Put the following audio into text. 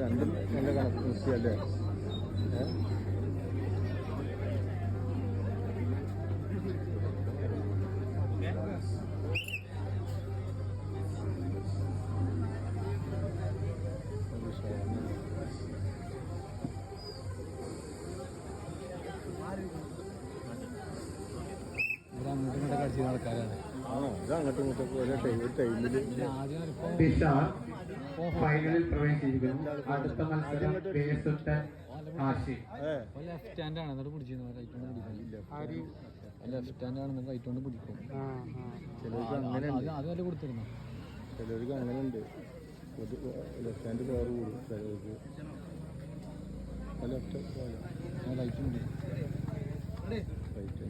രണ്ടും നല്ല കണക്ക് കൃഷിയല്ലേ? അങ്ങോട്ടും ഇങ്ങോട്ട് കളിച്ച ആൾക്കാരാണ്. ഇത് അങ്ങോട്ടും ഇങ്ങോട്ടൊക്കെ ഒരു ടൈമില് ഫൈനലിൽ പ്രവേശിച്ചിരിക്കുന്നു. അടുത്ത മത്സരം ലെഫ്റ്റ് ഹാൻഡ് ആണ് എന്നിട്ട് പിടിച്ചിരുന്നു. റൈറ്റ് കൊണ്ട് പിടിക്കും. ലെഫ്റ്റ് ഹാൻഡ് ആണ് റൈറ്റ് കൊണ്ട് പിടിക്കും. ചിലർക്ക് അങ്ങനെ അത് വല്ല കൊടുത്തിരുന്നു. ചിലർക്ക് അങ്ങനെ ഉണ്ട്. ലെഫ്റ്റ് ഹാൻഡ് പവർ കൂടും ചിലർക്ക്. ലെഫ്റ്റ് റൈറ്റ് പിടിക്കും. റൈറ്റ്